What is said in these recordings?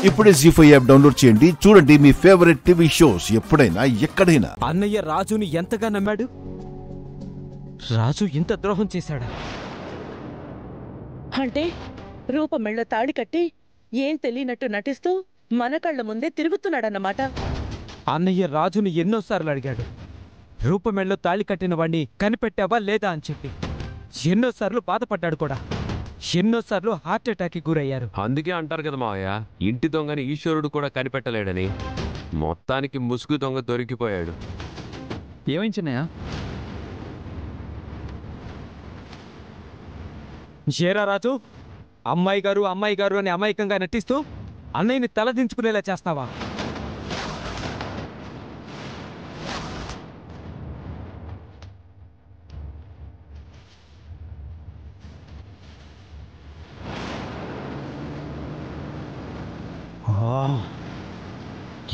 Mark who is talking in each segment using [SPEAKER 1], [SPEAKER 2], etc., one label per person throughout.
[SPEAKER 1] ఇప్పుడే జీ5 app download చేయండి. చూడండి మీ ఫేవరెట్ టీవీ షోస్ ఎప్పుడైనా ఎక్కడైనా.
[SPEAKER 2] అన్నయ్య రాజుని ఎంతగా నమ్మాడు. రాజు ఇంత ద్రోహం చేశాడా?
[SPEAKER 3] అంటే రూపమెళ్ళ తాళి కట్టి ఏం తెలియనట్టు నటిస్తూ మన కళ్ళ ముందే తిరుగుతున్నాడన్నమాట.
[SPEAKER 2] అన్నయ్య రాజుని ఎన్నోసార్లు అడిగాడు, రూపమెళ్ళలో తాళి కట్టిన వాణ్ణి కనిపెట్టావా లేదా అని చెప్పి. ఎన్నోసార్లు బాధపడ్డాడు కూడా. ఎన్నోసార్లు హార్ట్ అటాక్కి గురయ్యారు.
[SPEAKER 4] అందుకే అంటారు కదా మావయ్య, ఇంటి దొంగని ఈశ్వరుడు కూడా కనిపెట్టలేడని. మొత్తానికి ముసుగు దొంగ దొరికిపోయాడు.
[SPEAKER 2] ఏమైంచినాయా? షేరా రాజు, అమ్మాయి గారు అని అమాయకంగా నటిస్తూ అన్నయ్యని తలదించుకునేలా చేస్తావా?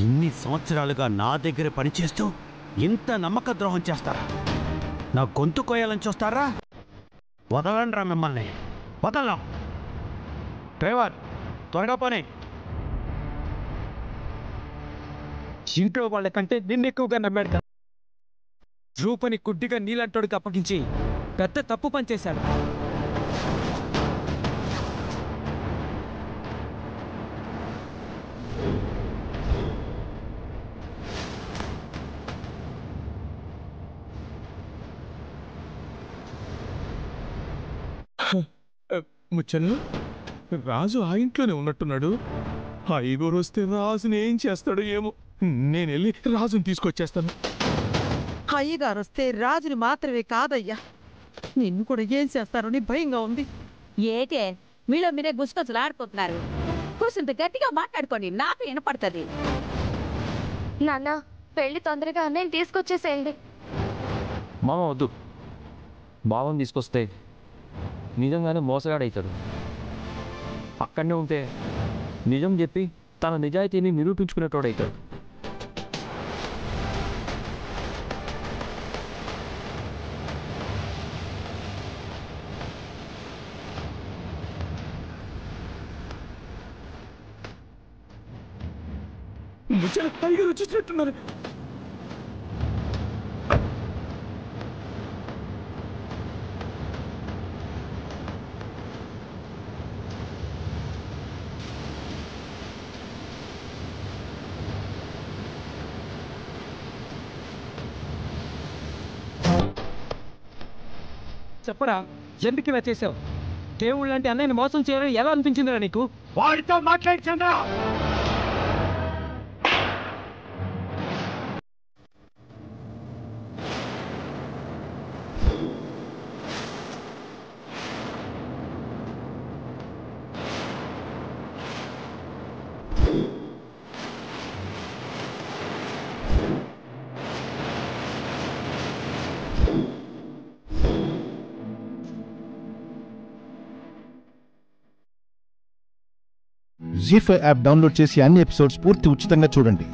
[SPEAKER 5] ఇన్ని సంవత్సరాలుగా నా దగ్గర పనిచేస్తూ ఇంత నమ్మక ద్రోహం చేస్తారా? నా గొంతు కోయాలని చూస్తారా? వదలండ్రా మిమ్మల్ని, వదలం. డ్రైవర్, త్వరగా పోనీ.
[SPEAKER 2] ఇంట్లో వాళ్ళ కంటే నిన్ను ఎక్కువగా నమ్మాడు కదా. రూపని గుడ్డిగా నీలంటోడికి అప్పగించి పెద్ద తప్పు పనిచేశాడు.
[SPEAKER 6] ముచ్చలు, రాజు ఆ ఇంట్లోనే ఉన్నట్టున్నాడు. ఆ ఈగోరు వస్తే రాజుని ఏం చేస్తాడో ఏమో. నేను వెళ్ళి రాజుని తీసుకొచ్చేస్తాను.
[SPEAKER 3] అయ్యగారు వస్తే రాజుని మాత్రమే కాదయ్యా, నిన్ను కూడా ఏం చేస్తారని భయంగా ఉంది.
[SPEAKER 7] ఏటే మీలో మీరే గుసగుసలు ఆడుకుంటున్నారు. కూర్చుంటే గట్టిగా మాట్లాడుకోండి, నాకు వినపడుతుంది.
[SPEAKER 8] నాన్న, పెళ్లి తొందరగా అన్నయ్య తీసుకొచ్చేసేయండి.
[SPEAKER 9] మామ వద్దు, బావం తీసుకొస్తే నిజంగానే మోసగాడవుతాడు. అక్కడనే ఉంటే నిజం చెప్పి తన నిజాయితీని నిరూపించుకునేటోడవుతాడు.
[SPEAKER 6] ముచ్చలు టైగర్ వచ్చేసినట్టున్నారు.
[SPEAKER 2] చెప్పరా, ఎందుకు ఇలా చేసావు? దేవుళ్ళు లాంటి అన్నయ్యని మోసం చేయాలని ఎలా అనిపించిందిరా నీకు?
[SPEAKER 5] వాడితో మాట్లాడించండి.
[SPEAKER 1] జీ5 యాప్ డౌన్లోడ్ చేసి అన్ని ఎపిసోడ్స్ పూర్తి ఉచితంగా చూడండి.